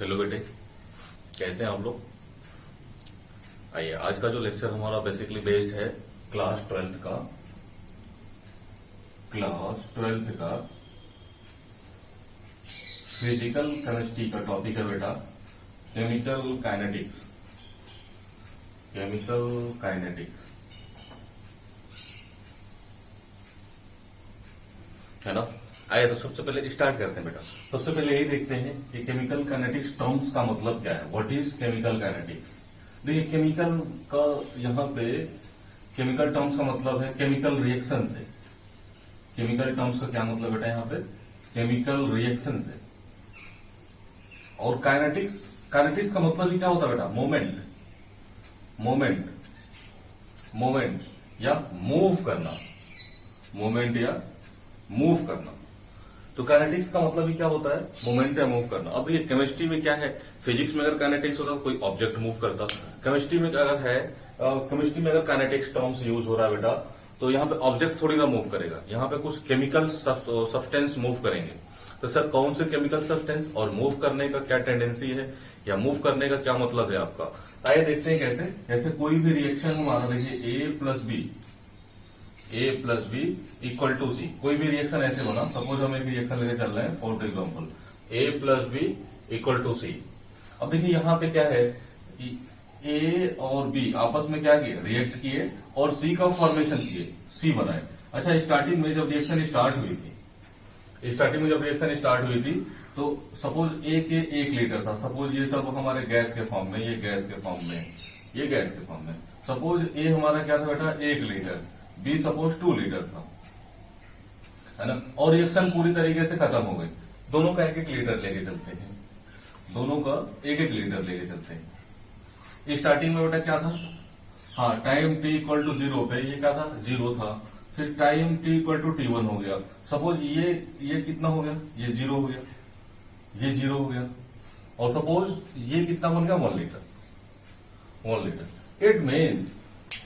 Hello बेटे, कैसे हैं आप लोग। आइए, आज का जो लेक्चर हमारा बेसिकली बेस्ड है क्लास ट्वेल्थ का फिजिकल केमिस्ट्री का टॉपिक है बेटा, केमिकल काइनेटिक्स है ना। आइए तो सबसे पहले स्टार्ट करते हैं बेटा। सबसे पहले यही देखते हैं कि केमिकल काइनेटिक्स टर्म्स का मतलब क्या है। What is chemical kinetics. देखिए, केमिकल का यहाँ पे केमिकल टर्म्स का मतलब है केमिकल रिएक्शन से। केमिकल टर्म्स का क्या मतलब बेटा यहाँ पे, केमिकल रिएक्शन से। और काइनेटिक्स का मतलब ही क्या होता है बेटा, मोमेंट या मूव करना। तो काइनेटिक्स का मतलब ही क्या होता है, मोमेंट या मूव करना। अब ये केमिस्ट्री में क्या है, फिजिक्स में अगर काइनेटिक्स होता तो कोई ऑब्जेक्ट मूव करता। केमिस्ट्री में अगर काइनेटिक्स टर्म्स यूज हो रहा है बेटा, तो यहाँ पे ऑब्जेक्ट थोड़ी ना मूव करेगा, यहाँ पे कुछ केमिकल सब्सटेंस मूव करेंगे। तो सर कौन से केमिकल सब्सटेंस और मूव करने का क्या टेंडेंसी है या मूव करने का क्या मतलब है आपका। आइए देखते हैं कैसे कोई भी रिएक्शन हमारा देखिए ए प्लस बी इक्वल टू सी। कोई भी रिएक्शन ऐसे बना, सपोज हम एक रिएक्शन लेके चल रहे हैं for example A plus B equal to C. अब देखिए यहाँ पे क्या है कि ए और बी आपस में क्या किए, रिएक्ट किए और सी का फॉर्मेशन किए, सी बनाए। अच्छा, स्टार्टिंग में जब रिएक्शन स्टार्ट हुई थी तो सपोज ए के 1 लीटर था। सपोज ये सब हमारे गैस के फॉर्म में, ये गैस के फॉर्म में। सपोज ए हमारा क्या था बेटा 1 लीटर, बी सपोज 2 लीटर था, है ना। और रिएक्शन पूरी तरीके से खत्म हो गई। दोनों का 1-1 लीटर लेके चलते हैं। स्टार्टिंग में बेटा क्या था, हाँ, टाइम टी इक्वल टू 0 पे ये क्या था, 0 था। फिर time T equal to T1 हो गया। सपोज ये कितना हो गया, ये 0 हो गया, और सपोज ये कितना बन गया, 1 लीटर। इट मीन्स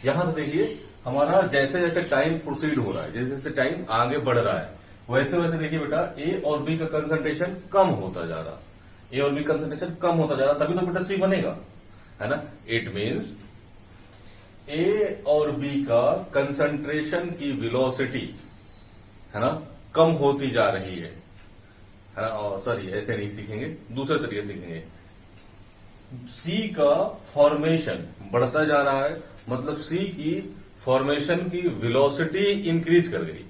यहां से देखिए हमारा जैसे जैसे टाइम प्रोसीड हो रहा है, जैसे जैसे टाइम आगे बढ़ रहा है, वैसे वैसे देखिए बेटा ए और बी का कंसंट्रेशन कम होता जा रहा, तभी तो बेटा सी बनेगा, है ना। इट मीन्स ए और बी का कंसंट्रेशन की वेलोसिटी, है ना, कम होती जा रही है ना। और सॉरी, ऐसे नहीं सीखेंगे, दूसरे तरीके सीखेंगे। सी का फॉर्मेशन बढ़ता जा रहा है, मतलब सी की फॉर्मेशन की वेलोसिटी इंक्रीज कर गई।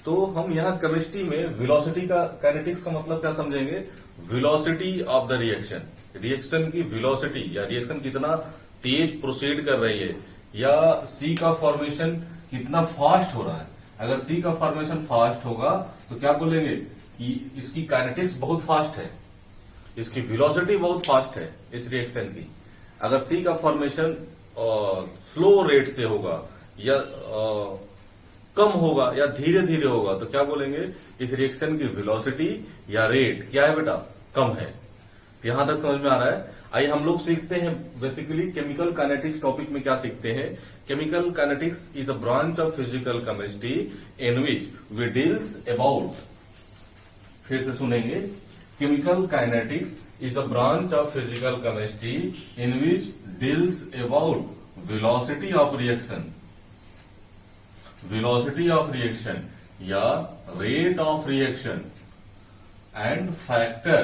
तो हम यहाँ केमिस्ट्री में वेलोसिटी का, काइनेटिक्स का मतलब क्या समझेंगे, वेलोसिटी ऑफ द रिएक्शन की वेलोसिटी, या रिएक्शन कितना तेज प्रोसीड कर रही है, या सी का फॉर्मेशन कितना फास्ट हो रहा है। अगर सी का फॉर्मेशन फास्ट होगा तो क्या बोलेंगे कि इसकी काइनेटिक्स बहुत फास्ट है, इसकी वेलोसिटी बहुत फास्ट है इस रिएक्शन की। अगर सी का फॉर्मेशन स्लो रेट से होगा या कम होगा या धीरे धीरे होगा, तो क्या बोलेंगे, इस रिएक्शन की वेलोसिटी या रेट क्या है बेटा, कम है। तो यहां तक समझ में आ रहा है। आइए हम लोग सीखते हैं बेसिकली केमिकल काइनेटिक्स टॉपिक में क्या सीखते हैं। Chemical kinetics is a branch of physical chemistry in which we deals about, फिर से सुनेंगे, chemical kinetics is the branch of physical chemistry in which deals about velocity of reaction या rate of reaction and factor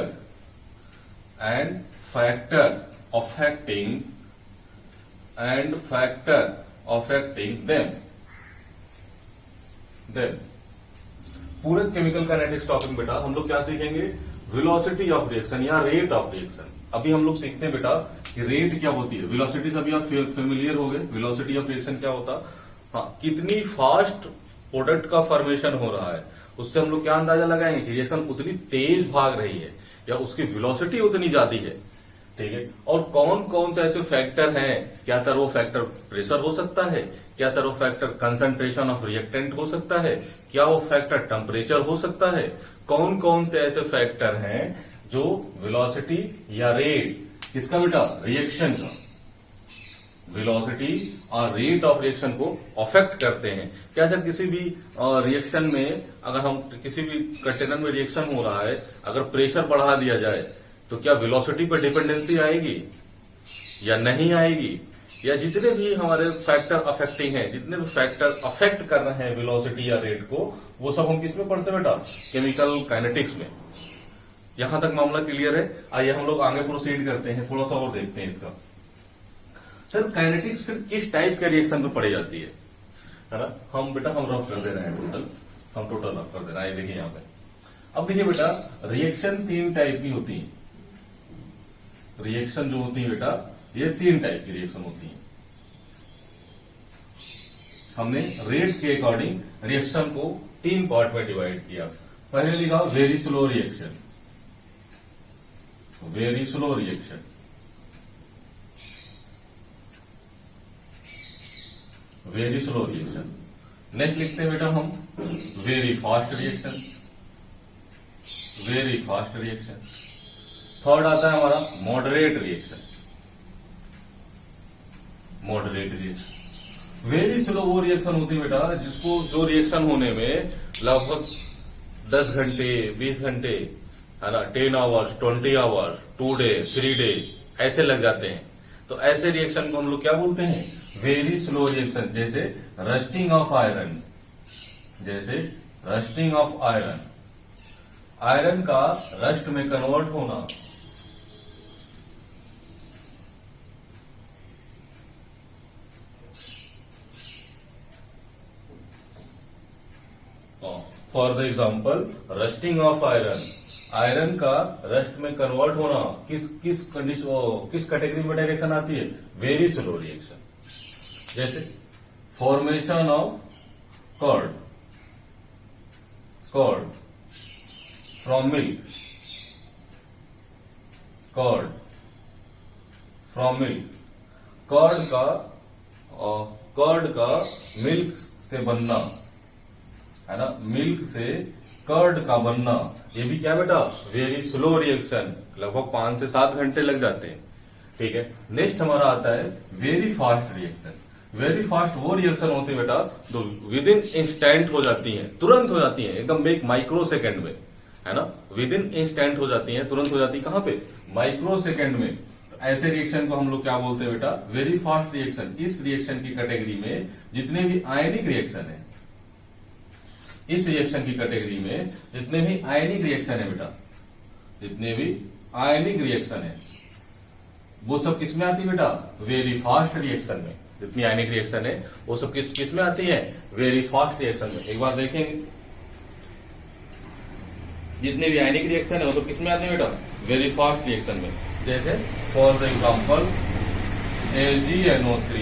affecting them। पूरे chemical kinetics topic बेटा हम लोग क्या सीखेंगे, वेलोसिटी ऑफ रिएक्शन या रेट ऑफ रिएक्शन। अभी हम लोग सीखते हैं बेटा कि रेट क्या होती है, वेलोसिटी से अभी आप फेमिलियर हो गए। वेलोसिटी ऑफ रिएक्शन क्या होता, हाँ, कितनी फास्ट प्रोडक्ट का फॉर्मेशन हो रहा है, उससे हम लोग क्या अंदाजा लगाएंगे कि रिएक्शन उतनी तेज भाग रही है या उसकी वेलोसिटी उतनी ज्यादा है, ठीक है। और कौन कौन से ऐसे फैक्टर हैं, क्या सर वो फैक्टर प्रेशर हो सकता है, क्या सर वो फैक्टर कंसंट्रेशन ऑफ रिएक्टेंट हो सकता है, क्या वो फैक्टर टेम्परेचर हो सकता है। कौन कौन से ऐसे फैक्टर हैं जो वेलोसिटी या रेट किसका बेटा, रिएक्शन का, वेलोसिटी और रेट ऑफ रिएक्शन को अफेक्ट करते हैं। क्या सर किसी भी रिएक्शन में, अगर हम किसी भी कंटेनर में रिएक्शन हो रहा है, अगर प्रेशर बढ़ा दिया जाए तो क्या वेलोसिटी पर डिपेंडेंसी आएगी या नहीं आएगी, या जितने भी हमारे फैक्टर अफेक्टिंग हैं, जितने भी फैक्टर अफेक्ट कर रहे हैं वेलोसिटी या रेट को, वो सब हम किसमें पढ़ते हैं बेटा? केमिकल काइनेटिक्स में। यहां तक मामला क्लियर है? आइए हम लोग आगे प्रोसीड करते हैं, थोड़ा सा और देखते हैं इसका। सर काइनेटिक्स फिर किस टाइप के रिएक्शन में पढ़ी जाती है ना? हम रफ कर दे रहे हैं, टोटल रफ कर दे रहे हैं। देखिए यहाँ पे, अब देखिए बेटा, रिएक्शन 3 टाइप की होती है। रिएक्शन जो होती है बेटा, ये 3 टाइप की रिएक्शन होती है। हमने रेट के अकॉर्डिंग रिएक्शन को 3 पार्ट में डिवाइड किया। पहले लिखा very slow reaction, very slow reaction, very slow reaction. Next लिखते हैं बेटा हम very fast reaction, very fast reaction. Third आता है हमारा moderate reaction, moderate reaction. Very slow वो रिएक्शन होती है बेटा जिसको, जो रिएक्शन होने में लगभग 10 घंटे 20 घंटे है ना, 10 आवर्स 20 आवर्स 2 डे 3 डे ऐसे लग जाते हैं। तो ऐसे रिएक्शन को हम लोग क्या बोलते हैं? Very slow reaction. जैसे रस्टिंग ऑफ आयरन, जैसे रस्टिंग ऑफ आयरन, आयरन का रस्ट में कन्वर्ट होना, for the example rusting of iron, iron का रस्ट में कन्वर्ट होना किस कंडीशन, किस कैटेगरी में डायरेक्शन आती है? Very slow reaction. जैसे formation of curd, curd from milk, curd from milk, curd का मिल्क से बनना है ना, मिल्क से कर्ड का बनना, ये भी क्या बेटा? Very slow reaction. लगभग 5 से 7 घंटे लग जाते हैं। ठीक है। नेक्स्ट हमारा आता है very fast reaction. Very fast वो रिएक्शन होती है बेटा जो विद इन इंस्टेंट हो जाती है, तुरंत हो जाती है, एकदम एक माइक्रो सेकेंड में, है ना, विद इन इंस्टेंट हो जाती है, तुरंत हो जाती है। कहां पे? माइक्रो सेकेंड में। तो ऐसे रिएक्शन को हम लोग क्या बोलते हैं बेटा? Very fast reaction. इस रिएक्शन की कैटेगरी में जितने भी आयनिक रिएक्शन है, इस रिएक्शन की कैटेगरी में जितने भी आयनिक रिएक्शन है बेटा, जितने भी आयनिक रिएक्शन है, वो सब किसमें आती है बेटा? वेरी फास्ट रिएक्शन में। जितनी आयनिक रिएक्शन है वो सब किस में आती है? वेरी फास्ट रिएक्शन में। एक बार देखेंगे, जितने भी आयनिक रिएक्शन है वो सब किसमें आती है बेटा? वेरी फास्ट रिएक्शन में। जैसे for the example AgNO3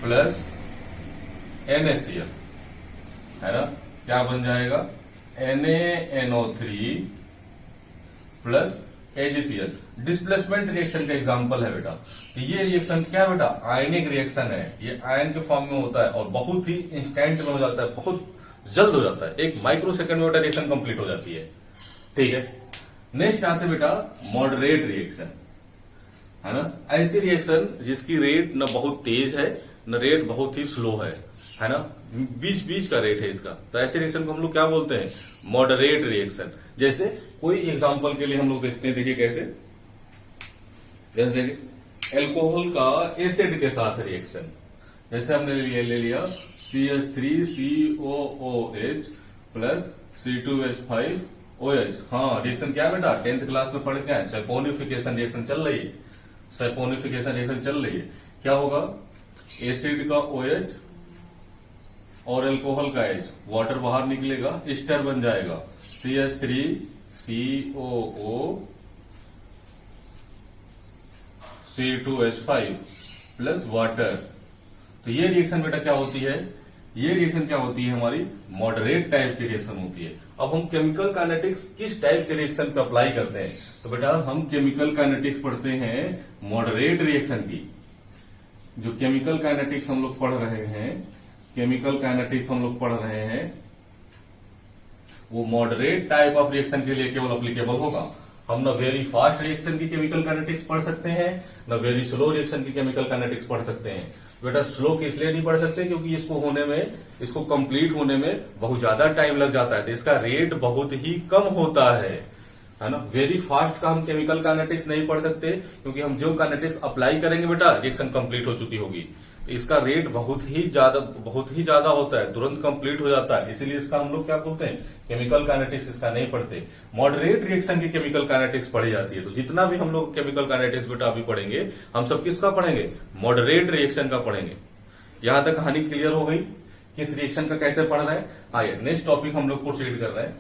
plus NaCl, है ना, क्या बन जाएगा? NaNO3 plus AgCl। Displacement reaction का एग्जांपल है बेटा। तो ये रिएक्शन क्या है बेटा? आयनिक रिएक्शन है। ये आयन के फॉर्म में होता है और बहुत ही इंस्टेंट में हो जाता है, बहुत जल्द हो जाता है। एक माइक्रो सेकंड में बेटा रिएक्शन कंप्लीट हो जाती है। ठीक है। नेक्स्ट आते बेटा मॉडरेट रिएक्शन, है ना। ऐसी रिएक्शन जिसकी रेट न बहुत तेज है न रेट बहुत ही स्लो है ना, बीच बीच का रेट है इसका। तो ऐसे रिएक्शन को हम लोग क्या बोलते हैं? Moderate reaction. जैसे कोई एग्जांपल के लिए हम लोग देखते हैं, देखिए कैसे। जैसे देखिए एल्कोहल का एसिड के साथ रिएक्शन, जैसे हमने ले लिया CH3COOH प्लस C2H5OH। हाँ, रिएक्शन क्या है बेटा? 10th क्लास में पढ़े क्या है? सैपोनिफिकेशन रिएक्शन चल रही है, सैपोनिफिकेशन रिएक्शन चल रही है। क्या होगा? एसिड का OH और एल्कोहल का H, वाटर बाहर निकलेगा, एस्टर बन जाएगा CH3COO C2H5 प्लस वाटर। तो ये रिएक्शन बेटा क्या होती है? ये रिएक्शन क्या होती है? हमारी मॉडरेट टाइप की रिएक्शन होती है। अब हम केमिकल काइनेटिक्स किस टाइप के रिएक्शन पे अप्लाई करते हैं? तो बेटा हम केमिकल काइनेटिक्स पढ़ते हैं मॉडरेट रिएक्शन की। जो केमिकल काइनेटिक्स हम लोग पढ़ रहे हैं, केमिकल काइनेटिक्स हम लोग पढ़ रहे हैं, वो मॉडरेट टाइप ऑफ रिएक्शन के लिए केवल अप्लीकेबल होगा। हम न वेरी फास्ट रिएक्शन की केमिकल काइनेटिक्स पढ़ सकते हैं, न वेरी स्लो रिएक्शन की केमिकल काइनेटिक्स पढ़ सकते हैं। बेटा स्लो की इसलिए नहीं पढ़ सकते क्योंकि इसको होने में, इसको कंप्लीट होने में बहुत ज्यादा टाइम लग जाता है, तो इसका रेट बहुत ही कम होता है। है ना। वेरी फास्ट का हम केमिकल काइनेटिक्स नहीं पढ़ सकते, क्योंकि हम जो काइनेटिक्स अप्लाई करेंगे बेटा रिएक्शन कंप्लीट हो चुकी होगी। इसका रेट बहुत ही ज्यादा होता है, तुरंत कंप्लीट हो जाता है, इसीलिए इसका हम लोग क्या बोलते हैं, केमिकल काइनेटिक्स इसका नहीं पढ़ते। मॉडरेट रिएक्शन की केमिकल काइनेटिक्स पढ़ी जाती है। तो जितना भी हम लोग केमिकल काइनेटिक्स बेटा अभी पढ़ेंगे, हम सब किसका पढ़ेंगे, मॉडरेट रिएक्शन का पढ़ेंगे। यहां तक कहानी क्लियर हो गई कि इस रिएक्शन का कैसे पढ़ रहे हैं। आइए नेक्स्ट टॉपिक हम लोग प्रोसीड कर रहे हैं।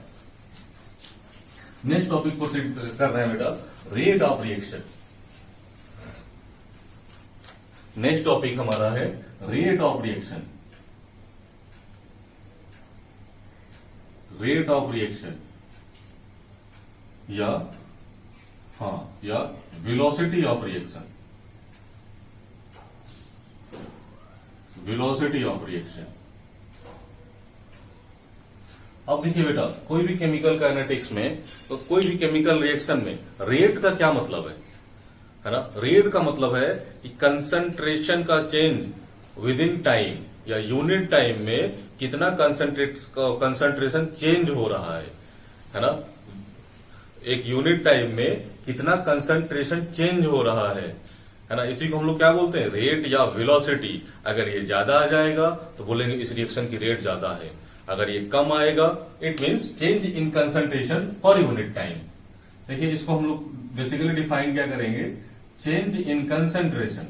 नेक्स्ट टॉपिक प्रोसीड कर रहे हैं बेटा, rate of reaction. Next topic हमारा है rate of reaction. Rate of reaction या velocity of reaction. Velocity of reaction. अब देखिए बेटा, कोई भी केमिकल काइनेटिक्स में, तो कोई भी केमिकल रिएक्शन में रेट का क्या मतलब है ना। रेट का मतलब है कि कंसंट्रेशन का चेंज विद इन टाइम या यूनिट टाइम में कितना कंसंट्रेशन चेंज हो रहा है ना। एक यूनिट टाइम में कितना कंसंट्रेशन चेंज हो रहा है ना। इसी को हम लोग क्या बोलते हैं, रेट या वेलोसिटी। अगर ये ज्यादा आ जाएगा तो बोलेंगे इस रिएक्शन की रेट ज्यादा है, अगर ये कम आएगा it means change in concentration पर यूनिट टाइम। देखिए इसको हम लोग बेसिकली डिफाइन क्या करेंगे, change in concentration,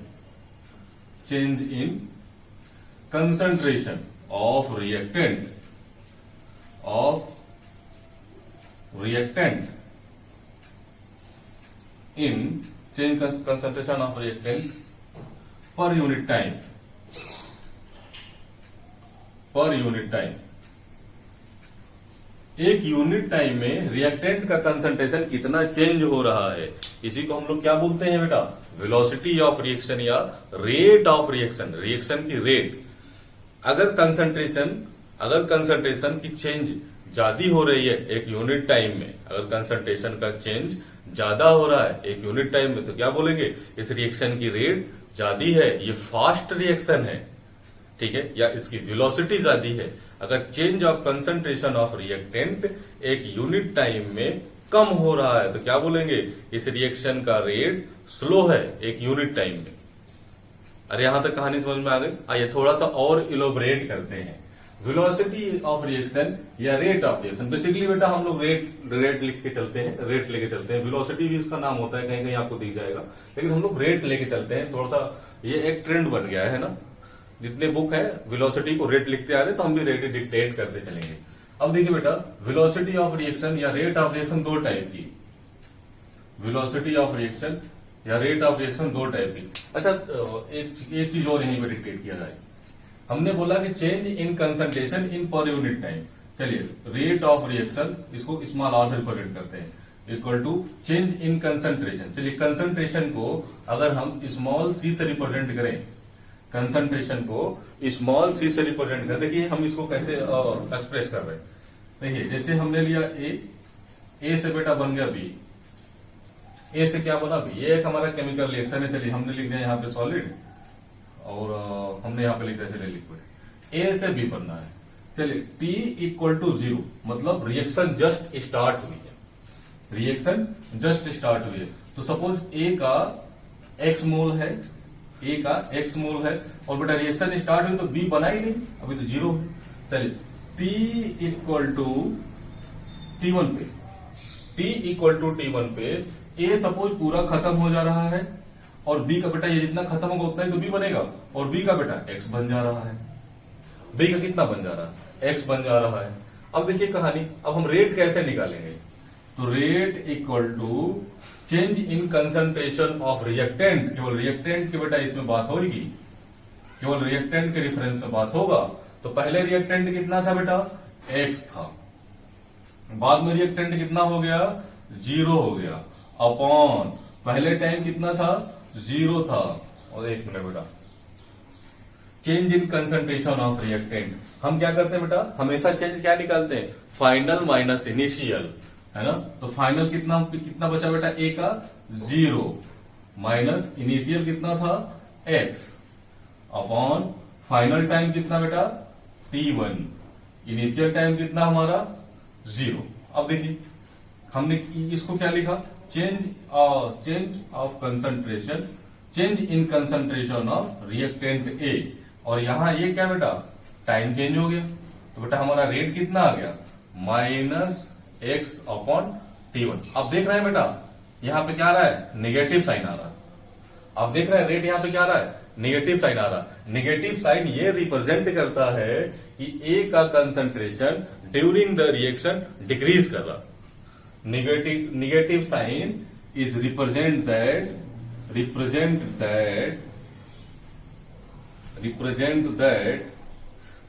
change in concentration of reactant in change concentration of reactant पर यूनिट टाइम, पर यूनिट टाइम। एक यूनिट टाइम में रिएक्टेंट का कंसंट्रेशन कितना चेंज हो रहा है, इसी को हम लोग क्या बोलते हैं बेटा, वेलोसिटी ऑफ रिएक्शन या रेट ऑफ रिएक्शन। रिएक्शन की रेट। अगर कंसंट्रेशन की चेंज ज्यादा हो रही है एक यूनिट टाइम में, अगर कंसंट्रेशन का चेंज ज्यादा हो रहा है एक यूनिट टाइम में, तो क्या बोलेंगे, इस रिएक्शन की रेट ज्यादा है, ये फास्ट रिएक्शन है, ठीक है, या इसकी वेलोसिटी ज्यादा है। अगर change of concentration of reactant एक यूनिट टाइम में कम हो रहा है, तो क्या बोलेंगे, इस रिएक्शन का रेट स्लो है एक यूनिट टाइम में। अरे यहां तक कहानी समझ में आ गई। आइए थोड़ा सा और इलोबरेट करते हैं। वेलोसिटी ऑफ रिएक्शन या रेट ऑफ रिएक्शन, बेसिकली बेटा हम लोग रेट लिख के चलते हैं, रेट लेके चलते हैं। वेलोसिटी भी इसका नाम होता है, कहीं कहीं आपको दिख जाएगा, लेकिन हम लोग रेट लेके चलते हैं। थोड़ा सा ये एक ट्रेंड बन गया है ना, जितने बुक है वेलोसिटी को रेट लिखते आ रहे, तो हम भी रेट डिक्टेट करते चलेंगे। अब देखिए बेटा, वेलोसिटी ऑफ रिएक्शन या रेट ऑफ रिएक्शन दो टाइप की। वेलोसिटी ऑफ रिएक्शन या रेट ऑफ रिएक्शन दो टाइप की। अच्छा एक चीज और यहीं पे डिक्टेट किया जाए। हमने बोला कि change in concentration in per unit time. चलिए रेट ऑफ रिएक्शन, इसको स्मॉल आर से रिप्रेजेंट करते हैं, equal to change in concentration. चलिए कंसंट्रेशन को अगर हम स्मॉल सी से रिप्रेजेंट करें, कंसंट्रेशन को स्मॉल सी से रिप्रेजेंट कर, देखिए हम इसको कैसे एक्सप्रेस कर रहे हैं। देखिए जैसे हमने लिया ए से बेटा बन गया बी, ए से क्या बना बी, ये एक हमारा केमिकल रिएक्शन है। चलिए हमने लिख दिया यहाँ पे सॉलिड और हमने यहाँ पे लिख दिया चलिए लिक्विड। ए से बी बनना है। चलिए टी इक्वल टू 0, मतलब रिएक्शन जस्ट स्टार्ट हुई है, रिएक्शन जस्ट स्टार्ट हुई है। तो सपोज ए का एक्स मोल है, ए का एक्स मोल है, और बेटा रिएक्शन स्टार्ट हुई तो बी बना ही नहीं, अभी तो 0 है। चलिए टी इक्वल टू T1 पे, टी इक्वल टू T1 पे ए सपोज पूरा खत्म हो जा रहा है, और बी का बेटा ये जितना खत्म होगा उतना ही तो बी बनेगा, और बी का बेटा एक्स बन जा रहा है। बी का कितना बन जा रहा है, एक्स बन जा रहा है। अब देखिए कहानी, अब हम रेट कैसे निकालेंगे, तो rate equal to change in concentration of reactant. केवल रिएक्टेंट की बेटा इसमें बात होगी, केवल रिएक्टेंट के रेफरेंस में बात होगा। तो पहले रिएक्टेंट कितना था बेटा, एक्स था, बाद में रिएक्टेंट कितना हो गया, 0 हो गया, अपॉन पहले टाइम कितना था, 0 था। और एक मिनट बेटा, change in concentration of reactant, हम क्या करते हैं बेटा, हमेशा चेंज क्या निकालते हैं, फाइनल माइनस इनिशियल, है ना। तो फाइनल कितना बचा बेटा, ए का 0 माइनस इनिशियल कितना था, एक्स, अपॉन फाइनल टाइम कितना बेटा, T1, इनिशियल टाइम कितना हमारा 0। अब देखिए हमने इसको क्या लिखा, change of concentration, change in concentration of reactant A, और यहां ये क्या बेटा, टाइम चेंज हो गया। तो बेटा हमारा रेट कितना आ गया, -x/T1। अब देख रहे हैं बेटा यहां पे क्या आ रहा है, नेगेटिव साइन आ रहा है। अब देख रहे हैं रेट यहां पे क्या आ रहा है, नेगेटिव साइन आ रहा है। नेगेटिव साइन ये रिप्रेजेंट करता है कि ए का concentration during the reaction decrease कर रहा। Negative sign is represent that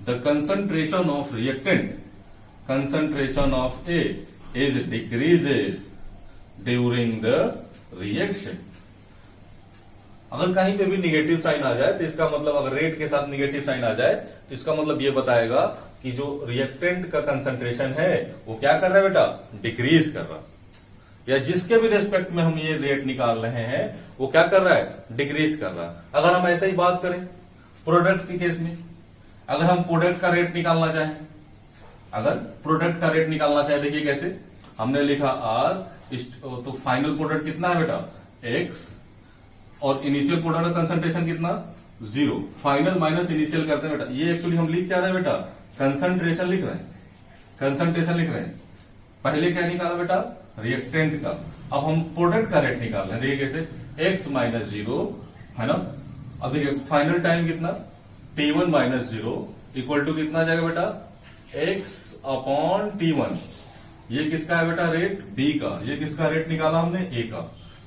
the concentration of A is decreases during the reaction। अगर कहीं पे भी निगेटिव साइन आ जाए तो इसका मतलब, अगर रेट के साथ निगेटिव साइन आ जाए तो इसका मतलब ये बताएगा कि जो रिएक्टेंट का कंसंट्रेशन है वो क्या कर रहा है बेटा, डिक्रीज कर रहा, या जिसके भी रेस्पेक्ट में हम ये रेट निकाल रहे हैं वो क्या कर रहा है, डिक्रीज कर रहा। अगर हम ऐसे ही बात करें प्रोडक्ट के केस में, अगर हम प्रोडक्ट का रेट निकालना चाहें, देखिए कैसे, हमने लिखा आर, तो फाइनल प्रोडक्ट कितना है बेटा, एक्स, और इनिशियल प्रोडक्ट का कंसंट्रेशन कितना, 0। फाइनल माइनस इनिशियल करते हैं बेटा, ये एक्चुअली हम लिख क्या रहे हैं बेटा, कंसंट्रेशन लिख रहे हैं। पहले क्या निकाला बेटा, रिएक्टेंट का, अब हम प्रोडक्ट का रेट निकाल रहे हैं, देखिए कैसे, x - 0 है ना। अब देखिए फाइनल टाइम कितना, T1 - 0 इक्वल टू कितना आ जाएगा बेटा, x/T1। ये किसका है बेटा रेट, B का। ये किसका रेट निकाला हमने, A का।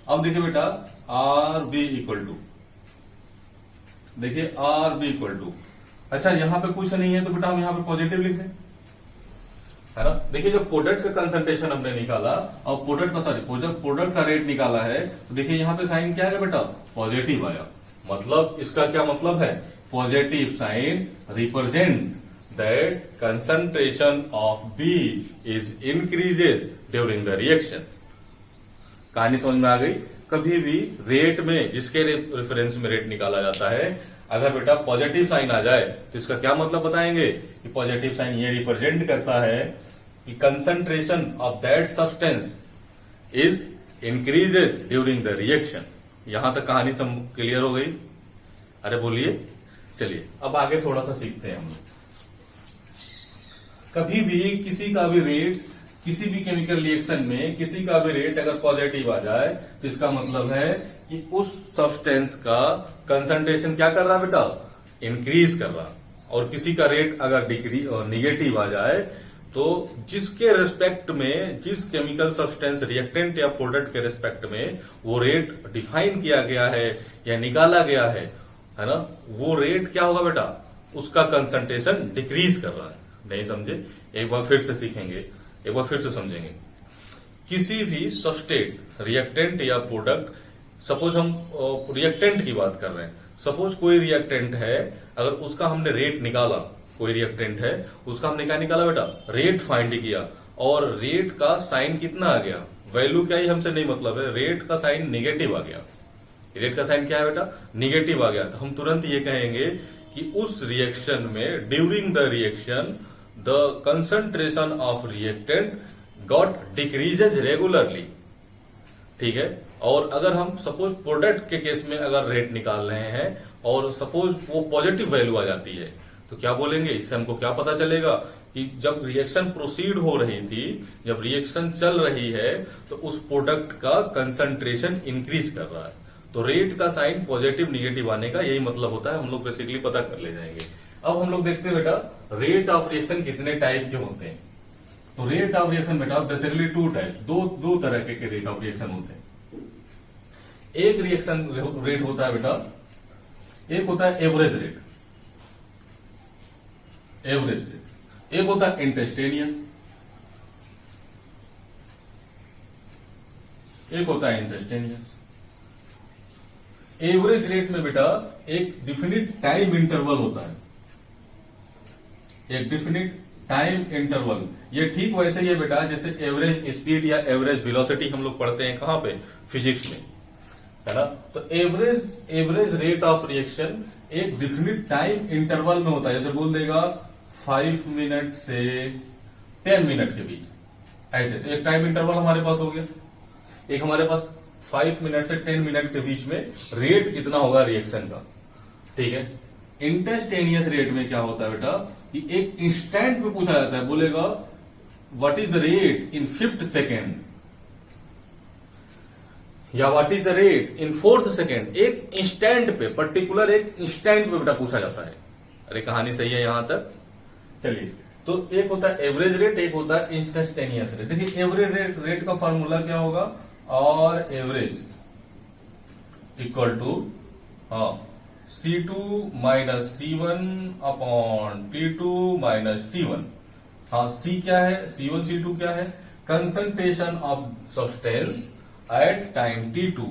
अब देखिए बेटा RB इक्वल टू, देखिए RB इक्वल टू, अच्छा यहां पे कुछ नहीं है तो बेटा हम यहां पे पॉजिटिव लिख दें, है ना। देखिए जब प्रोडक्ट का कंसंट्रेशन हमने निकाला और प्रोडक्ट का रेट निकाला है, तो देखिए यहां पे साइन क्या है बेटा, पॉजिटिव आया। मतलब इसका क्या मतलब है, positive sign represent that concentration of B is increases during the reaction. कहानी समझ में आ गई। कभी भी रेट में जिसके रेफरेंस में रेट निकाला जाता है, अगर बेटा पॉजिटिव साइन आ जाए तो इसका क्या मतलब बताएंगे कि पॉजिटिव साइन ये रिप्रेजेंट करता है कि concentration of that substance is increases during the reaction. यहां तक कहानी क्लियर हो गई। अरे बोलिए, चलिए अब आगे थोड़ा सा सीखते हैं हम लोग। कभी भी किसी का भी रेट, किसी भी केमिकल रिएक्शन में किसी का भी रेट अगर पॉजिटिव आ जाए तो इसका मतलब है कि उस सब्सटेंस का कंसंट्रेशन क्या कर रहा बेटा, इंक्रीज कर रहा। और किसी का रेट अगर डिक्रीज और निगेटिव आ जाए तो जिसके रेस्पेक्ट में, जिस केमिकल सब्सटेंस रिएक्टेंट या प्रोडक्ट के रेस्पेक्ट में वो रेट डिफाइन किया गया है या निकाला गया है ना, वो रेट क्या होगा बेटा, उसका कंसंट्रेशन डिक्रीज कर रहा है। नहीं समझे, एक बार फिर से सीखेंगे, एक बार फिर से समझेंगे। किसी भी सबस्ट्रेट, रिएक्टेंट या प्रोडक्ट, सपोज हम रिएक्टेंट की बात कर रहे हैं, सपोज कोई रिएक्टेंट है, अगर उसका हमने रेट निकाला, कोई रिएक्टेंट है उसका हमने क्या निकाला बेटा, रेट फाइंड किया, और रेट का साइन कितना आ गया, वैल्यू क्या ही हमसे नहीं मतलब है, रेट का साइन निगेटिव आ गया। रेट का साइन क्या है बेटा, निगेटिव आ गया, तो हम तुरंत ये कहेंगे कि उस रिएक्शन में during the reaction the concentration of reactant got decreases regularly. ठीक है। और अगर हम सपोज प्रोडक्ट के केस में अगर रेट निकाल रहे हैं और सपोज वो पॉजिटिव वैल्यू आ जाती है, तो क्या बोलेंगे, इससे हमको क्या पता चलेगा कि जब रिएक्शन प्रोसीड हो रही थी, जब रिएक्शन चल रही है, तो उस प्रोडक्ट का कंसंट्रेशन इंक्रीज कर रहा है। तो रेट का साइन पॉजिटिव निगेटिव आने का यही मतलब होता है, हम लोग बेसिकली पता कर ले जाएंगे। अब हम लोग देखते हैं बेटा रेट ऑफ रिएक्शन कितने टाइप के होते हैं। तो रेट ऑफ रिएक्शन बेटा बेसिकली टू टाइप, दो तरह के रेट ऑफ रिएक्शन होते हैं। एक रिएक्शन रेट होता है बेटा, एक होता है एवरेज रेट, एक होता है इंस्टेंटेनियस, एक होता है इंस्टेंटेनियस। एवरेज रेट में बेटा एक डिफिनिट टाइम इंटरवल होता है, एक डिफिनिट टाइम इंटरवल। ये ठीक वैसे ही है बेटा जैसे एवरेज स्पीड या एवरेज वेलोसिटी हम लोग पढ़ते हैं कहां पे, फिजिक्स में, है ना। तो एवरेज रेट ऑफ रिएक्शन एक डिफिनिट टाइम इंटरवल में होता है, जैसे बोल देगा 5 मिनट से 10 मिनट के बीच, ऐसे तो एक टाइम इंटरवल हमारे पास हो गया, एक हमारे पास 5 मिनट से 10 मिनट के बीच में रेट कितना होगा रिएक्शन का। ठीक है, इंस्टेंटेनियस रेट में क्या होता है बेटा कि एक इंस्टेंट पे पूछा जाता है, बोलेगा what is the rate in 5th second या what is the rate in 4th second. एक इंस्टेंट पे, पर्टिकुलर एक इंस्टेंट पे बेटा पूछा जाता है। अरे कहानी सही है यहां तक? चलिए, तो एक होता है एवरेज रेट, एक होता है इंस्टेंटेनियस रेट। देखिए एवरेज रेट का फॉर्मूला क्या होगा, और average equal to C2 minus C1 upon T2 minus T1। हाँ, C क्या है, C1 C2 क्या है, concentration of substance at time T2,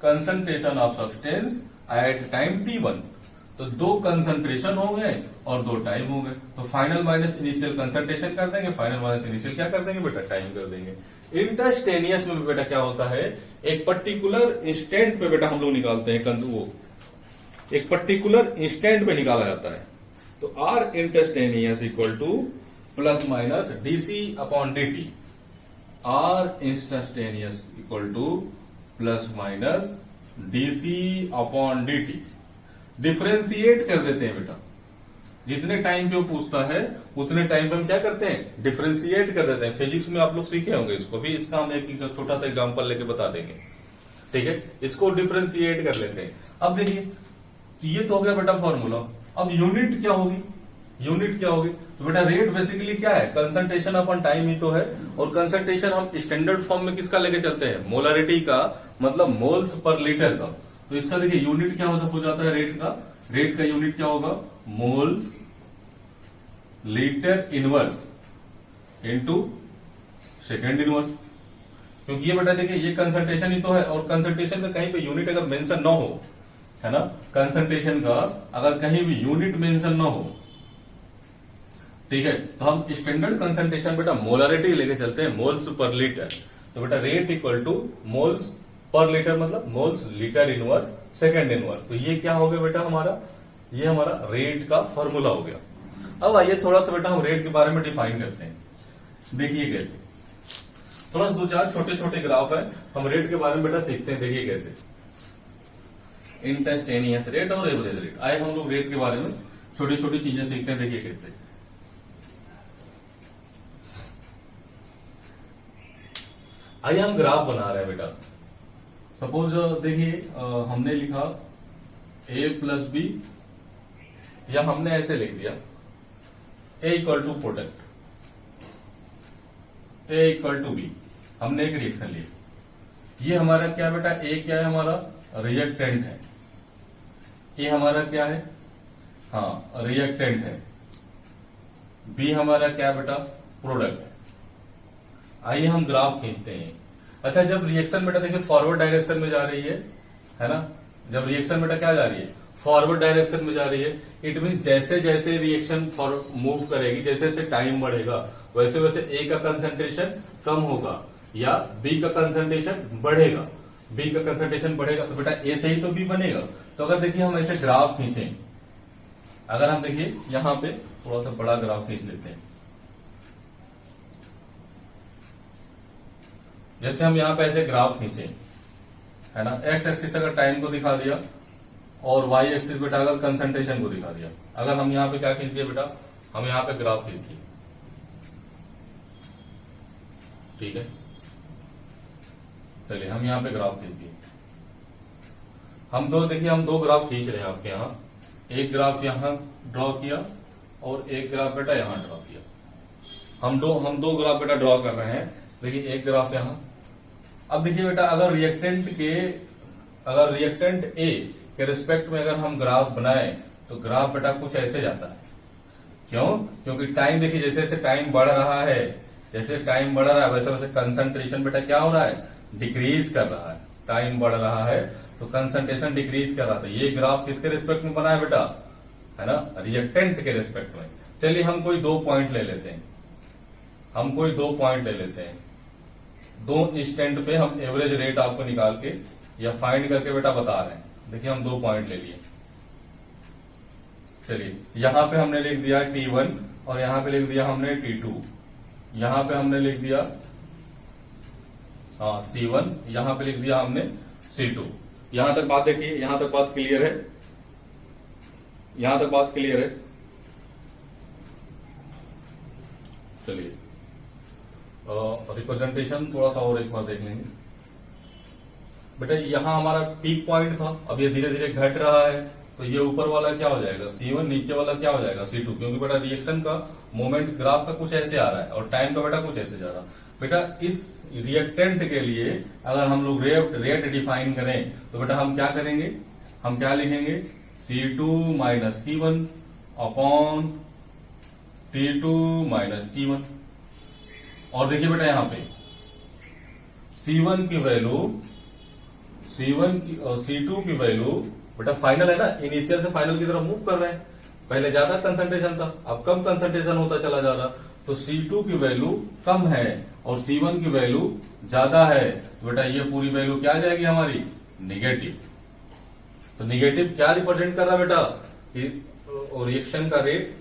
concentration of substance at time T1। तो दो कंसंट्रेशन हो गए और दो टाइम हो गए, तो फाइनल माइनस इनिशियल कंसंट्रेशन कर देंगे, फाइनल माइनस इनिशियल क्या कर देंगे बेटा, टाइम कर देंगे। इंस्टेंटेनियस में बेटा क्या होता है, एक पर्टिकुलर इंस्टेंट पे बेटा हम लोग निकालते हैं, वो एक पर्टिकुलर इंस्टेंट पे निकाला जाता है। तो r instantaneous equal to plus minus dc upon dt, r instantaneous equal to plus minus dc upon dt। Differentiate कर देते हैं बेटा, जितने टाइम पे वो पूछता है उतने टाइम पे हम क्या करते हैं, डिफरेंशिएट कर देते हैं। फिजिक्स में आप लोग सीखे होंगे इसको भी, इसका हम एक छोटा सा एग्जांपल लेके बता देंगे। ठीक है, इसको डिफरेंशिएट कर लेते हैं। अब देखिए, ये तो हो गया बेटा फॉर्मूला। अब यूनिट क्या होगी, यूनिट क्या होगी, तो बेटा रेट बेसिकली क्या है, कंसंट्रेशन अपॉन टाइम ही तो है। और कंसंट्रेशन हम स्टैंडर्ड फॉर्म में किसका लेके चलते हैं, मोलारिटी का, मतलब मोल्स पर लीटर का। तो इसका देखिए यूनिट क्या हो जाता है रेट का, रेट का यूनिट क्या होगा, moles litre inverse into second inverse. क्योंकि ये बेटा देखिए ये कंसंट्रेशन ही तो है, और कंसंट्रेशन का कहीं पे यूनिट अगर मेंशन ना हो, है ना, कंसंट्रेशन का अगर कहीं भी यूनिट मेंशन ना हो, ठीक है, तो हम स्टैंडर्ड कंसंट्रेशन बेटा मोलारिटी लेके चलते हैं, मोल्स पर लीटर। तो बेटा rate equal to moles per litre, मतलब moles litre inverse second inverse. तो ये क्या हो गया बेटा हमारा, ये हमारा रेट का फॉर्मूला हो गया। अब आइए थोड़ा सा बेटा हम रेट के बारे में डिफाइन करते हैं। देखिए कैसे, थोड़ा सा 2-4 छोटे छोटे ग्राफ है, हम रेट के बारे में बेटा सीखते हैं। देखिए कैसे, इंस्टेंटेनियस रेट और एवरेज रेट। आए हम लोग रेट के बारे में छोटी छोटी चीजें सीखते हैं। देखिए कैसे, आइए हम ग्राफ बना रहे हैं बेटा। सपोज देखिए हमने लिखा a प्लस बी, या हमने ऐसे लिख दिया a equal to product, a equal to B. हमने एक रिएक्शन ली, ये हमारा क्या बेटा, a क्या है, हमारा रिएक्टेंट है, ये हमारा क्या है, हाँ रिएक्टेंट है, बी हमारा क्या बेटा, प्रोडक्ट है। आइए हम ग्राफ खींचते हैं। अच्छा, जब रिएक्शन बेटा देखिए फॉरवर्ड डायरेक्शन में जा रही है ना, जब रिएक्शन बेटा क्या जा रही है, फॉरवर्ड डायरेक्शन में जा रही है, इट मीन जैसे जैसे रिएक्शन मूव करेगी, जैसे जैसे टाइम बढ़ेगा, वैसे वैसे ए का कंसंट्रेशन कम होगा या बी का कंसंट्रेशन बढ़ेगा। बी का कंसंट्रेशन बढ़ेगा तो बेटा ए से ही तो बी बनेगा। तो अगर देखिए हम ऐसे ग्राफ खींचें, अगर हम देखिए यहां पे थोड़ा सा बड़ा ग्राफ खींच लेते हैं, जैसे हम यहां पे ऐसे ग्राफ खींचे, है ना, एक्स एक्सिस अगर टाइम को दिखा दिया और वाई एक्सिस बेटा अगर कंसंट्रेशन को दिखा दिया। अगर हम यहां पे क्या खींच दिए बेटा, हम यहां पे ग्राफ खींच दिए, ठीक है, चलिए हम यहां पे ग्राफ खींच दिए। हम दो ग्राफ खींच रहे हैं आपके यहां, एक ग्राफ यहां ड्रॉ किया और एक ग्राफ बेटा यहां ड्रॉ किया। हम दो ग्राफ बेटा ड्रॉ कर रहे हैं। देखिए एक ग्राफ यहां, अब देखिए बेटा अगर रिएक्टेंट ए के रिस्पेक्ट में अगर हम ग्राफ बनाए तो ग्राफ बेटा कुछ ऐसे जाता है। क्यों? क्योंकि टाइम देखिए जैसे जैसे टाइम बढ़ रहा है, जैसे टाइम बढ़ रहा है वैसे वैसे कंसंट्रेशन बेटा क्या हो रहा है, डिक्रीज कर रहा है। टाइम बढ़ रहा है तो कंसंट्रेशन डिक्रीज कर रहा था। ये ग्राफ किसके रिस्पेक्ट में बना है बेटा, है ना, रिएक्टेंट के रिस्पेक्ट में। चलिए हम कोई 2 पॉइंट ले लेते हैं, दो इंस्टेंट पे हम एवरेज रेट आपको निकाल के या फाइंड करके बेटा बता रहे हैं। देखिए हम 2 पॉइंट ले लिए। चलिए यहां पे हमने लिख दिया T1 और यहां पे लिख दिया हमने T2, यहां पे हमने लिख दिया हाँ C1, यहां पे लिख दिया हमने C2। यहां तक बात देखिए, यहां तक बात क्लियर है, यहां तक बात क्लियर है। चलिए रिप्रेजेंटेशन थोड़ा सा और एक बार देख लेंगे। बेटा यहां हमारा पीक पॉइंट था, अब ये धीरे धीरे घट रहा है, तो ये ऊपर वाला क्या हो जाएगा C1, नीचे वाला क्या हो जाएगा C2, क्योंकि बेटा रिएक्शन का मोमेंट ग्राफ का कुछ ऐसे आ रहा है और टाइम का बेटा कुछ ऐसे जा रहा है। बेटा इस रिएक्टेंट के लिए अगर हम लोग रेट डिफाइन करें तो बेटा हम क्या करेंगे, हम क्या लिखेंगे, C2 minus T1 upon T2 minus T1। और देखिए बेटा यहां पे C1 की वैल्यू, C1 की और C2 की वैल्यू बेटा फाइनल है ना, इनिशियल से फाइनल की तरफ मूव कर रहे हैं। पहले ज्यादा कंसंट्रेशन था, अब कम कंसंट्रेशन होता चला जा रहा, तो C2 की वैल्यू कम है और C1 की वैल्यू ज्यादा है, तो बेटा ये पूरी वैल्यू क्या आ जाएगी हमारी, निगेटिव। तो निगेटिव क्या रिप्रेजेंट कर रहा है बेटा, रिएक्शन का रेट,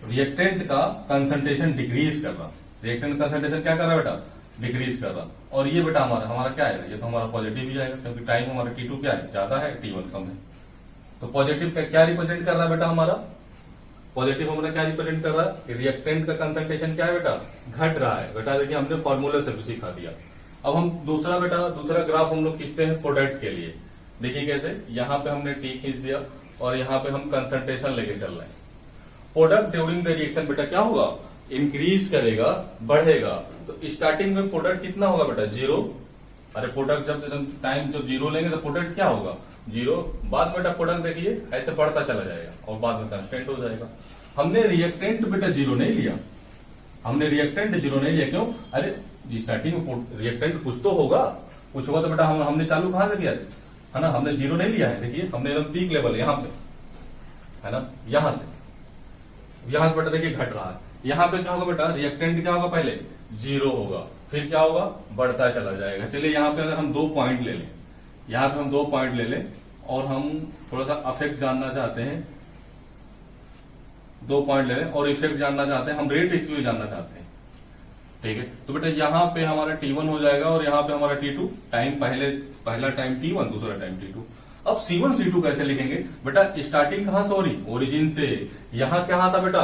रिएक्टेंट का कंसंट्रेशन डिक्रीज कर रहा, रिएक्टेंट कंसंट्रेशन क्या कर रहा है बेटा, डिक्रीज कर रहा। और ये बेटा हमारा क्या आएगा, ये तो हमारा पॉजिटिव ही जाएगा, क्योंकि टाइम हमारा T2 क्या है, ज्यादा है, T1 कम है। तो पॉजिटिव का क्या रिप्रेजेंट कर रहा है बेटा, हमारा पॉजिटिव हमारा क्या रिप्रेजेंट कर रहा है, रिएक्टेंट का कंसंट्रेशन क्या है बेटा, घट रहा है। बेटा देखिए हमने फॉर्मूले से भी सिखा दिया। अब हम दूसरा ग्राफ हम लोग खींचते हैं प्रोडक्ट के लिए। देखिए कैसे, यहां पे हमने T खींच दिया और यहां पे हम कंसंट्रेशन लेके चल रहे हैं। प्रोडक्ट ड्यूरिंग द रिएक्शन बेटा क्या होगा, इंक्रीज करेगा, बढ़ेगा। तो स्टार्टिंग में प्रोडक्ट कितना होगा बेटा, 0। अरे प्रोडक्ट जब टाइम जब 0 लेंगे तो प्रोडक्ट क्या होगा, 0। बाद में बेटा प्रोडक्ट देखिए ऐसे बढ़ता चला जाएगा और बाद में कांस्टेंट हो जाएगा। हमने रिएक्टेंट बेटा 0 नहीं लिया, हमने रिएक्टेंट 0 नहीं लिया, क्यों, अरे स्टार्टिंग में रिएक्टेंट कुछ तो होगा, कुछ होगा तो बेटा हमने चालू कहां से किया है ना, हमने 0 नहीं लिया है। देखिए हमने एकदम पीक लेवल यहां पे है ना, यहां से बेटा देखिए घट रहा है। यहां पे क्या होगा बेटा, रिएक्टेंट क्या होगा, पहले 0 होगा, फिर क्या होगा, बढ़ता चला जाएगा। चलिए यहां पे अगर हम 2 पॉइंट ले लें, यहां पे हम 2 पॉइंट ले लें और हम थोड़ा सा इफेक्ट जानना चाहते हैं, 2 पॉइंट ले लें और इफेक्ट जानना चाहते हैं, हम रेट इक्वी जानना चाहते हैं, ठीक है। तो बेटा यहां पे हमारा T1 हो जाएगा और यहां पे हमारा T2, टाइम पहला टाइम T1, दूसरा टाइम T2। अब C1 C2 कैसे लिखेंगे बेटा, स्टार्टिंग कहां से हो रही, ओरिजिन से। यहां क्या था बेटा,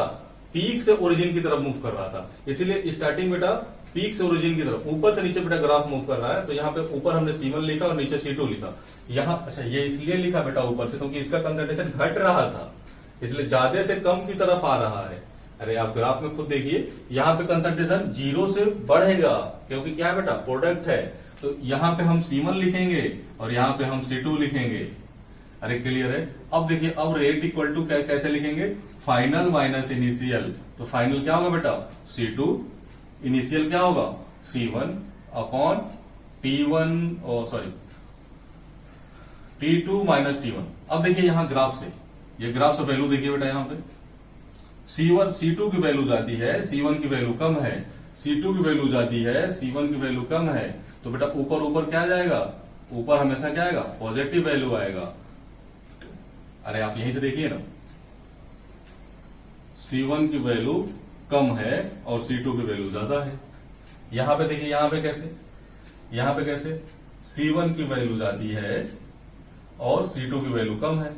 पीक से ओरिजिन की तरफ मूव कर रहा था, इसीलिए स्टार्टिंग बेटा पीक से ओरिजिन की तरफ, ऊपर से नीचे बेटा ग्राफ मूव कर रहा है। तो यहाँ पे ऊपर हमने C1 लिखा और नीचे C2 लिखा। यहाँ अच्छा ये इसलिए लिखा बेटा ऊपर से क्योंकि इसका कंसंट्रेशन घट रहा था, इसलिए ज्यादा से कम की तरफ आ रहा है। अरे आप ग्राफ में खुद देखिए, यहाँ पे कंसंट्रेशन 0 से बढ़ेगा, क्योंकि क्या है बेटा, प्रोडक्ट है। तो यहाँ पे हम C1 लिखेंगे और यहाँ पे हम C2 लिखेंगे। अरे क्लियर है। अब देखिए, अब रेट इक्वल टू कैसे लिखेंगे, फाइनल माइनस इनिशियल। तो फाइनल क्या होगा बेटा, C2, इनिशियल क्या होगा, C1 upon T2 minus T1। अब देखिए यहां ग्राफ से, ये ग्राफ से वैल्यू देखिए बेटा, यहां पे C2 की वैल्यू जाती है, C1 की वैल्यू कम है, C2 की वैल्यू जाती है, C1 की वैल्यू कम है। तो बेटा ऊपर क्या जाएगा, ऊपर हमेशा क्या आएगा, पॉजिटिव वैल्यू आएगा। अरे आप यहीं से देखिए ना, C1 की वैल्यू कम है और C2 की वैल्यू ज्यादा है। यहां पे देखिए, यहां पे कैसे C1 की वैल्यू जाती है और C2 की वैल्यू कम है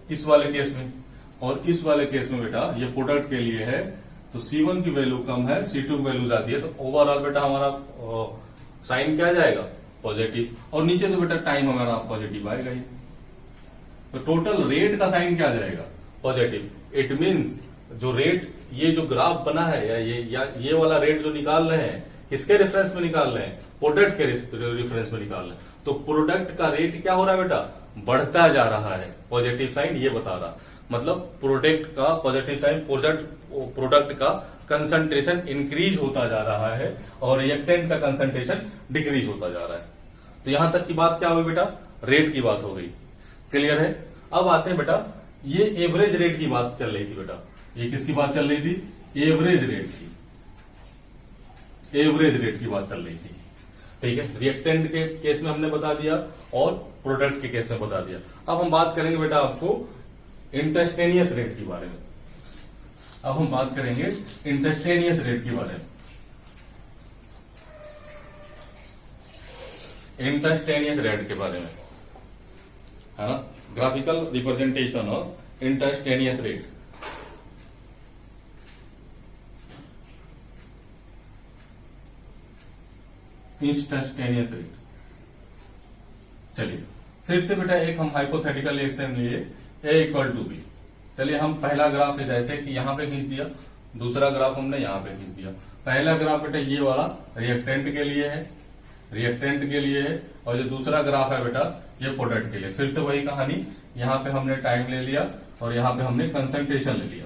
इस वाले केस में। और इस वाले केस में बेटा ये प्रोडक्ट के लिए है, तो C1 की वैल्यू कम है, C2 की वैल्यू जाती है, तो ओवरऑल बेटा हमारा साइन क्या जाएगा, पॉजिटिव। और नीचे तो बेटा टाइम हमारा पॉजिटिव आएगा ही, तो टोटल रेट का साइन क्या जाएगा, पॉजिटिव। इट मीन्स जो रेट, ये जो ग्राफ बना है या ये वाला रेट जो निकाल रहे हैं, किसके रेफरेंस में निकाल रहे हैं, प्रोडक्ट के रेफरेंस में निकाल रहे हैं। तो प्रोडक्ट का रेट क्या हो रहा है बेटा, बढ़ता जा रहा है, पॉजिटिव साइन ये बता रहा। मतलब प्रोडक्ट का पॉजिटिव साइन, प्रोडक्ट का कंसंट्रेशन इंक्रीज होता जा रहा है और रिएक्टेंट का कंसंट्रेशन डिक्रीज होता जा रहा है। तो यहां तक की बात क्या हो गई बेटा, रेट की बात हो गई, क्लियर है। अब आते हैं बेटा, ये एवरेज रेट की बात चल रही थी बेटा, ये किसकी बात चल रही थी, एवरेज रेट की बात चल रही थी, ठीक है। रिएक्टेंट के केस में हमने बता दिया और प्रोडक्ट के केस में बता दिया। अब हम बात करेंगे बेटा आपको इंस्टेंटेनियस रेट के बारे में। अब हम बात करेंगे इंस्टेंटेनियस रेट के बारे में। इंस्टैंटेनियस रेट के बारे में, है ना, graphical representation of instantaneous rate. Instantaneous rate. चलिए फिर से बेटा एक हम हाइपोथेटिकल एक्शन लिए, ए इक्वल टू बी। चलिए हम पहला ग्राफ है जैसे कि यहां पे खींच दिया, दूसरा ग्राफ हमने यहां पे खींच दिया। पहला ग्राफ बेटा ये वाला रिएक्टेंट के लिए है, रिएक्टेंट के लिए है, और जो दूसरा ग्राफ है बेटा ये प्रोडक्ट के लिए। फिर से वही कहानी, यहां पे हमने टाइम ले लिया और यहां पे हमने कंसंट्रेशन ले लिया,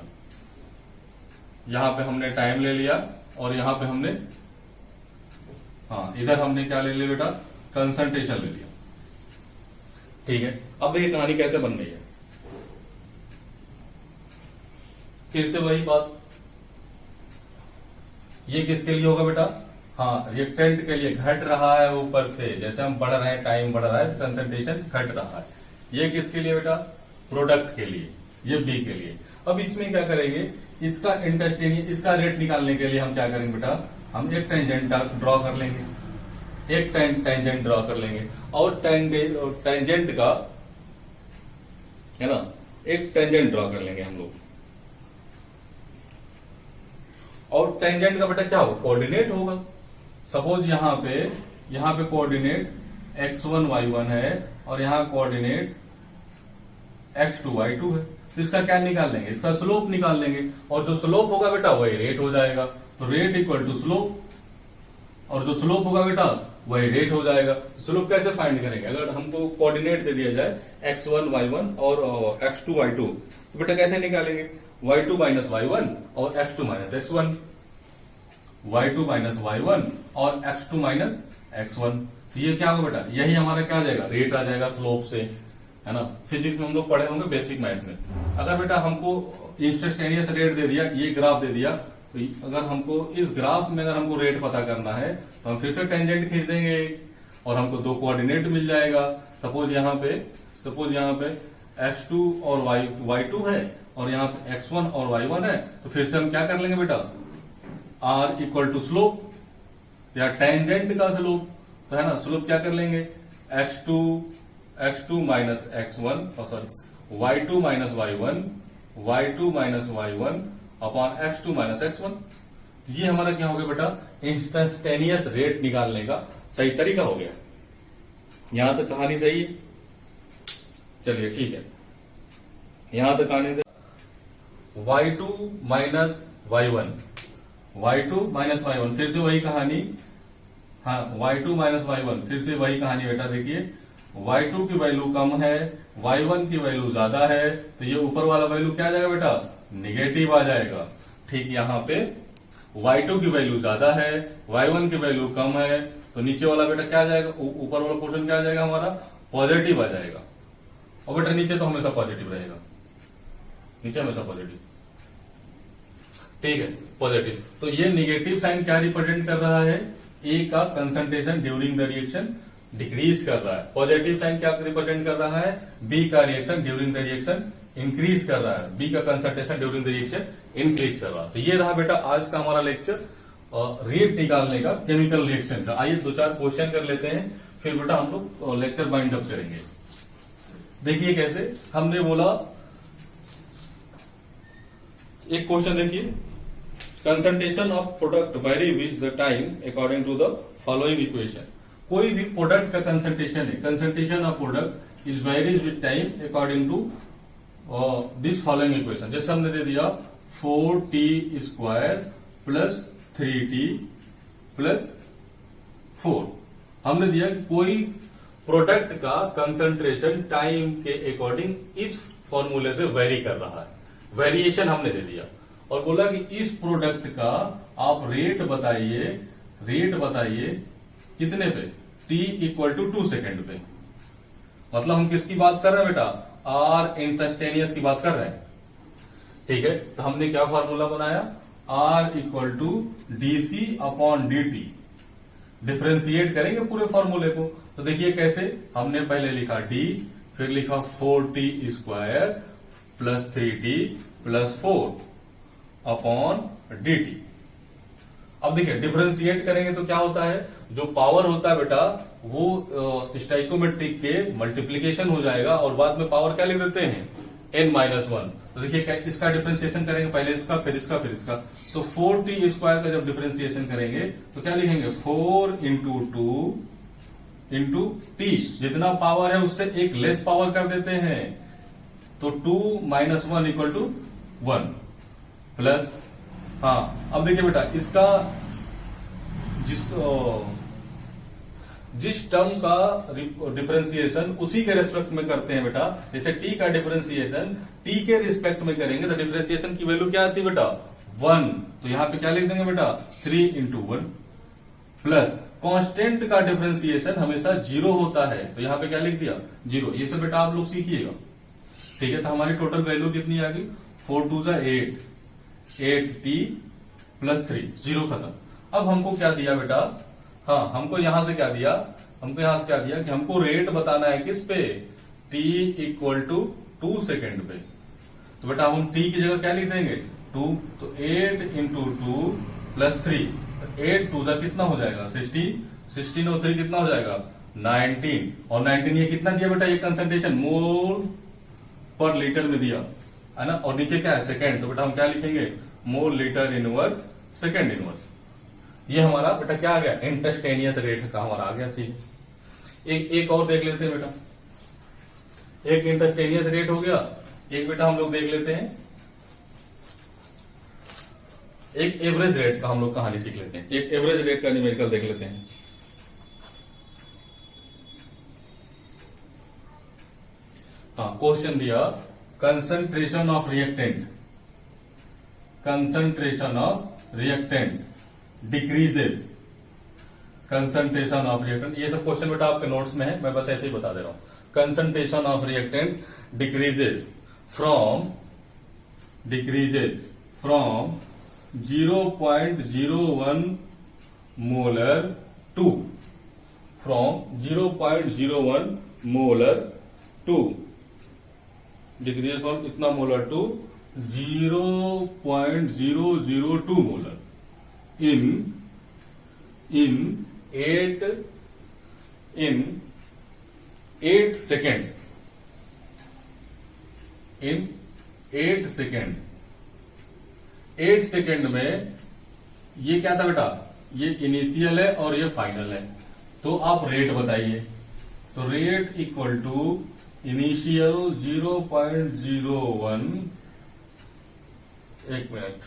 यहां पे हमने टाइम ले लिया और यहां पे हमने, हाँ इधर हमने क्या ले लिया बेटा, कंसंट्रेशन ले लिया। ठीक है, अब देखिए कहानी कैसे बन रही है। फिर से वही बात, ये किसके लिए होगा बेटा, हाँ रिएक्टेंट के लिए घट रहा है ऊपर से, जैसे हम बढ़ रहे हैं, टाइम बढ़ रहा है, कंसंट्रेशन घट रहा है। ये किसके लिए बेटा, प्रोडक्ट के लिए, ये बी के लिए। अब इसमें क्या करेंगे, इसका इंटरेस्टेनियस, इसका रेट निकालने के लिए हम क्या करेंगे बेटा, हम एक टेंजेंट ड्रॉ कर लेंगे, एक टेंजेंट ड्रॉ कर लेंगे, और टेंजेंट का, है ना, एक टेंजेंट ड्रॉ कर लेंगे हम लोग। और टेंजेंट का बेटा क्या होगा, कोऑर्डिनेट होगा। सपोज यहां पे कोऑर्डिनेट x1 y1 है और यहां कोऑर्डिनेट x2 y2 है। तो इसका क्या निकाल लेंगे, इसका स्लोप निकाल लेंगे, और जो स्लोप होगा बेटा वही रेट हो जाएगा। तो रेट इक्वल टू स्लोप, और जो स्लोप होगा बेटा वही रेट हो जाएगा। तो स्लोप कैसे फाइंड करेंगे, अगर हमको कोऑर्डिनेट दे दिया जाए x1 y1 और x2 y2, तो बेटा कैसे निकालेंगे, y2 माइनस y1 और x2 minus x1, y2 minus y1 और x2 माइनस x1। तो ये क्या होगा बेटा, यही हमारा क्या आ जाएगा, रेट आ जाएगा स्लोप से, है ना। फिजिक्स में हम लोग पढ़े होंगे बेसिक मैथ में। अगर बेटा हमको इंस्टैंटेनियस रेट दे दिया, ये ग्राफ दे दिया, तो अगर हमको इस ग्राफ में अगर हमको रेट पता करना है तो हम फिर से टेंजेंट खींच देंगे और हमको दो कोऑर्डिनेट मिल जाएगा। सपोज यहाँ पे x2 और y2 है और यहाँ पे x1 और y1 है, तो फिर से हम क्या कर लेंगे बेटा, r इक्वल टू स्लोप या टेंजेंट का स्लोप, तो है ना, स्लोप क्या कर लेंगे, x2 minus x1, sorry y2 minus y1 upon x2 minus x1। ये हमारा क्या हो गया बेटा, इंस्टैंटेनियस रेट निकालने का सही तरीका हो गया। यहां तक कहानी सही है, चलिए ठीक है, यहां तक कहानी से y2 माइनस y1, फिर से वही कहानी, हाँ y2 माइनस y1, फिर से वही कहानी बेटा। देखिए y2 की वैल्यू कम है, y1 की वैल्यू ज्यादा है, तो ये ऊपर वाला वैल्यू क्या आ जाएगा बेटा, निगेटिव आ जाएगा। ठीक, यहाँ पे y2 की वैल्यू ज्यादा है, y1 की वैल्यू कम है, तो नीचे वाला बेटा क्या आ जाएगा, ऊपर वाला पोर्शन क्या आ जाएगा हमारा, पॉजिटिव आ जाएगा। और बेटा नीचे तो हमेशा पॉजिटिव रहेगा, नीचे हमेशा पॉजिटिव, ठीक है, पॉजिटिव। तो ये निगेटिव साइन क्या रिप्रेजेंट कर रहा है, ए का concentration during the reaction decrease कर रहा है। पॉजिटिव साइन क्या रिप्रेजेंट कर रहा है, बी का reaction during the reaction increase कर रहा है, बी का concentration during the reaction increase कर रहा है। तो ये रहा बेटा आज का हमारा लेक्चर, रेट निकालने का केमिकल रिएक्शन का। आइए दो चार क्वेश्चन कर लेते हैं, फिर बेटा हम लोग लेक्चर बाइंड अप करेंगे। देखिए कैसे, हमने बोला एक क्वेश्चन देखिए, concentration of product very with the time according to the following equation. कोई भी प्रोडक्ट का कंसंट्रेशन है, concentration of product is varies with time according to this following equation. जैसे हमने दे दिया 4t square plus 3t plus 4, हमने दिया कोई प्रोडक्ट का कंसंट्रेशन टाइम के अकॉर्डिंग इस फॉर्मूले से वेरी कर रहा है, वेरिएशन हमने दे दिया, और बोला कि इस प्रोडक्ट का आप रेट बताइए कितने पे, t इक्वल टू 2 सेकेंड पे। मतलब हम किसकी बात कर रहे हैं बेटा, r इंस्टैंटेनियस की बात कर रहे हैं। ठीक है, तो हमने क्या फॉर्मूला बनाया, r equal to dc upon dt। डिफ्रेंशिएट करेंगे पूरे फॉर्मूले को, तो देखिए कैसे, हमने पहले लिखा d, फिर लिखा 4t square plus 3t plus 4 upon dt। अब देखिए डिफरेंशिएट करेंगे तो क्या होता है, जो पावर होता है बेटा वो स्टाइकोमेट्रिक के मल्टीप्लीकेशन हो जाएगा और बाद में पावर क्या लिख देते हैं n-1। तो देखिए इसका डिफरेंशिएशन करेंगे, पहले इसका फिर इसका फिर इसका, तो 4t स्क्वायर का जब डिफरेंशिएशन करेंगे तो क्या लिखेंगे 4 इंटू 2 इंटू टी, जितना पावर है उससे एक लेस पावर कर देते हैं, तो 2 माइनस 1 इक्वल टू 1 प्लस, हाँ अब देखिए बेटा इसका जिस टर्म का डिफरेंशिएशन उसी के रेस्पेक्ट में करते हैं बेटा, जैसे t का डिफरेंशिएशन t के रिस्पेक्ट में करेंगे तो डिफरेंशिएशन की वैल्यू क्या आती है बेटा 1, तो यहां पे क्या लिख देंगे बेटा 3 इंटू 1 प्लस कांस्टेंट का डिफरेंशिएशन हमेशा 0 होता है, तो यहां पे क्या लिख दिया 0। ये सब बेटा आप लोग सीखिएगा, ठीक है। तो हमारी टोटल वैल्यू कितनी आ गई 4 2 8t प्लस 3, 0 खत्म। अब हमको क्या दिया बेटा, हाँ हमको यहां से क्या दिया, हमको यहां से क्या दिया कि हमको रेट बताना है किस पे, t इक्वल टू 2 सेकेंड पे। तो बेटा हम t की जगह क्या लिख देंगे 2, तो 8 इंटू 2 प्लस 3, तो 8 2 कितना हो जाएगा 16 और 3 कितना हो जाएगा 19, और 19 ये कितना दिया बेटा, ये कंसंट्रेशन मोल पर लीटर में दिया है ना, और नीचे क्या है सेकेंड, तो बेटा हम क्या लिखेंगे mole litre inverse second inverse. ये हमारा बेटा क्या आ गया इंस्टेंटेनियस रेट का हमारा आ गया चीज। एक और देख लेते हैं बेटा, एक इंस्टेंटेनियस रेट हो गया, एक बेटा हम लोग देख लेते हैं एक एवरेज रेट का हम लोग कहानी सीख लेते हैं, एक एवरेज रेट का न्यूमेरिकल देख लेते हैं। हाँ क्वेश्चन दिया concentration of reactant decreases, concentration of reactant, ये सब क्वेश्चन बेटा आपके नोट्स में है, मैं बस ऐसे ही बता दे रहा हूं। Concentration of reactant decreases from 0.01 molar to, from 0.01 molar to, decrease from इतना molar to 0.002 molar in 8 second, in 8 second. 8 second में ये क्या था बेटा, ये इनिशियल है और ये फाइनल है, तो आप रेट बताइए। तो रेट इक्वल टू इनिशियल 0.01, एक मिनट,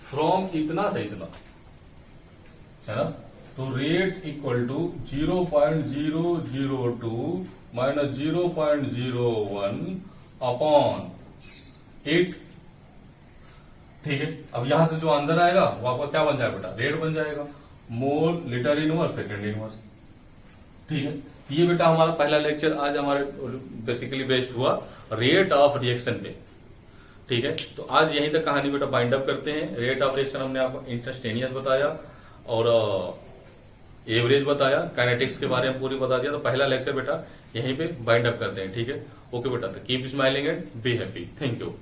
फ्रॉम इतना से इतना है ना, तो rate equal to 0.002 minus 0.01 upon 8, ठीक है। अब यहां से जो आंसर आएगा वो आपका क्या बन जाएगा बेटा, रेट बन जाएगा mole litre inverse second inverse, ठीक है। ये बेटा हमारा पहला लेक्चर आज हमारे बेसिकली बेस्ड हुआ रेट ऑफ रिएक्शन पे, ठीक है। तो आज यहीं तक कहानी बेटा बाइंड अप करते हैं। रेट ऑफ रिएक्शन हमने आपको इंस्टेंटेनियस बताया और एवरेज बताया, काइनेटिक्स के बारे में पूरी बता दिया। तो पहला लेक्चर बेटा यहीं पे बाइंड अप करते हैं, ठीक है। ओके बेटा, तो keep smiling and be happy, thank you.